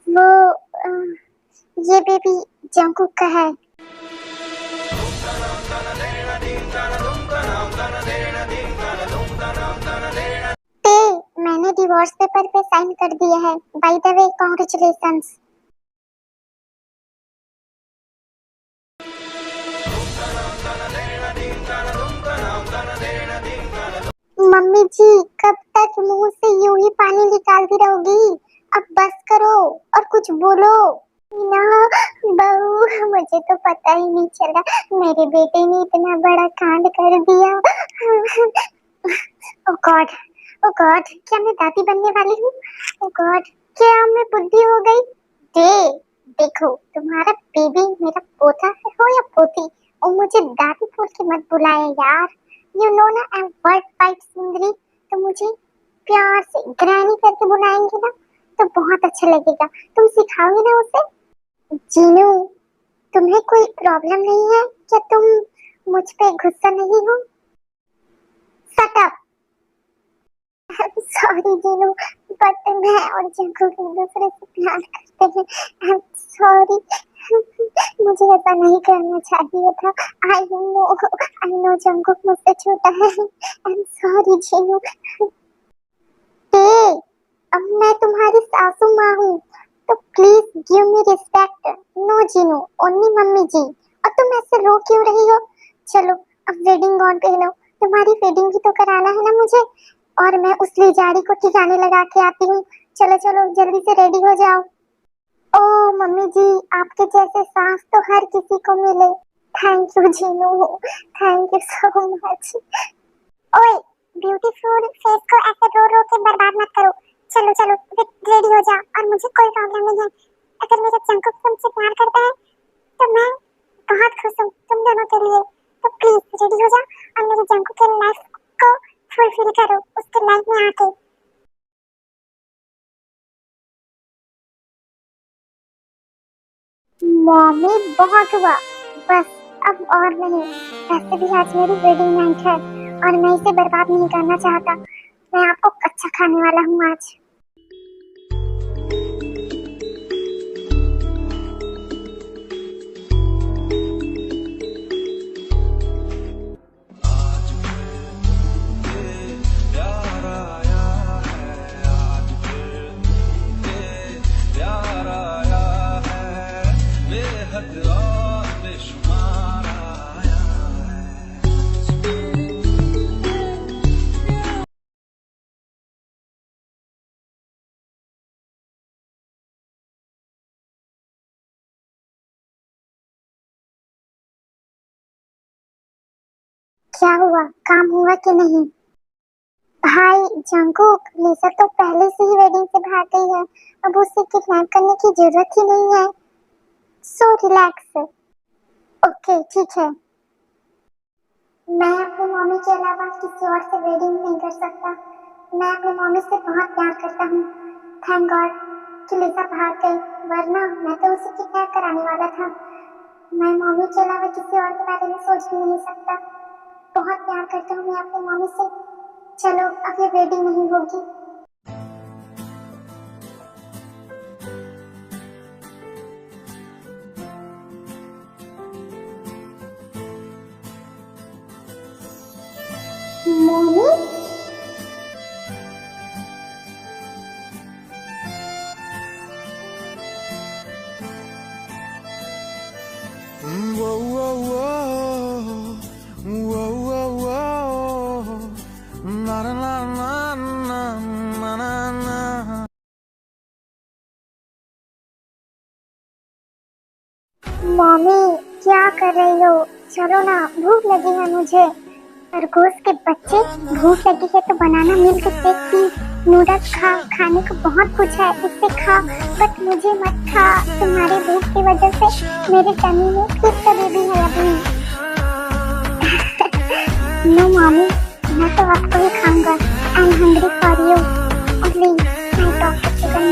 [SPEAKER 2] वो ये बेबी जंकुक का है। ते मैंने डिवोर्स पेपर पे साइन कर दिया है। By the way congratulations. Mummy ji कब तक मुंह से यूं ही पानी निकालती रहोगी? अब बस करो और कुछ बोलो ना। बहू, मुझे तो पता ही नहीं चला मेरे बेटे ने इतना बड़ा कांड कर दिया। ओ गॉड, ओ गॉड, क्या मैं दादी बनने वाली हूँ? ओ गॉड, क्या मैं बुद्धि हो गई? देखो, तुम्हारा बेबी मेरा पोता हो या पोती, और मुझे दादी बोल के मत बुलाए यार। यू नो ना आई एम वर्ल्ड वाइड सुंदरी, तो मुझे प्यार से ग्रैनी करके बुलाएंगे ना तो बहुत अच्छा लगेगा। तुम सिखाओगे ना उसे? जीनू, तुम्हें कोई प्रॉब्लम नहीं है क्या? तुम मुझ पे गुस्सा नहीं हो? Shut up. Sorry Jinu, but मैं और जंकुक एक दूसरे से प्यार करते हैं। आई एम सॉरी, मुझे ऐसा नहीं करना चाहिए था। आई नो जंकुक मुझसे छोटा है। I am sorry Jinu. ते, अब मैं तुम्हारी सासू माँ हूँ, तो please give me respect. No Jinu, only mummy ji. और तुम ऐसे रो क्यों रही हो? चलो अब वेडिंग गाउन पहनो, तुम्हारी वेडिंग भी तो कराना है ना मुझे, और मैं उस लिजाड़ी को ठिकाने लगा के आती हूँ। चलो चलो जल्दी से रेडी हो जाओ। ओ मम्मी जी, आपके जैसे सास तो हर किसी को मिले। Thank you Jinu, thank you so much. ओए, ब्यूटीफुल फेस को ऐसे रो रो के बर्बाद मत करो। चलो चलो रेडी हो जा, और मुझे कोई प्रॉब्लम नहीं है। अगर मेरा जंकुक तुमसे प्यार करता है तो मैं बहुत खुश हूँ तुम दोनों के लिए। तो प्लीज रेडी हो जा और मेरे जंकुक के लाइफ को फुलफिल करो उसके लाइफ में आके। मम्मी बहुत हुआ, बस अब और नहीं। वैसे भी आज मेरी वेडिंग नाइट है और मैं इसे बर्बाद नहीं करना चाहता। मैं आपको अच्छा खाने वाला हूँ आज। क्या हुआ, काम हुआ कि नहीं? भाई जंकुक, लिसा तो पहले से ही वेडिंग से भाग गई है, अब उसे किडनैप करने की जरूरत ही नहीं है। So relax. ओके ठीक है। मैं अपनी मम्मी के अलावा किसी और से वेडिंग नहीं कर सकता। मैं अपनी मम्मी से बहुत प्यार करता हूँ। थैंक गॉड कि लिसा भाग गई, वरना मैं तो उसे किडनैप कराने वाला था। मैं मम्मी के अलावा किसी और के बारे में सोच भी नहीं सकता। बहुत प्यार करता हूँ मैं अपनी मम्मी से। चलो अब ये वेडिंग नहीं होगी। मम्मी, कर रही हो? चलो ना, भूख लगी है मुझे। खरगोश के बच्चे, भूख लगी है तो banana milk shake P, noodles खा, खाने को बहुत कुछ है, इससे खा, बट मुझे मत खा। तुम्हारी भूख की वजह से मेरे टमी में फिर का बेबी है अभी। नो मॉमी, मैं तो आपको ही खाऊंगा। I am hungry for you. Please, I talk to chicken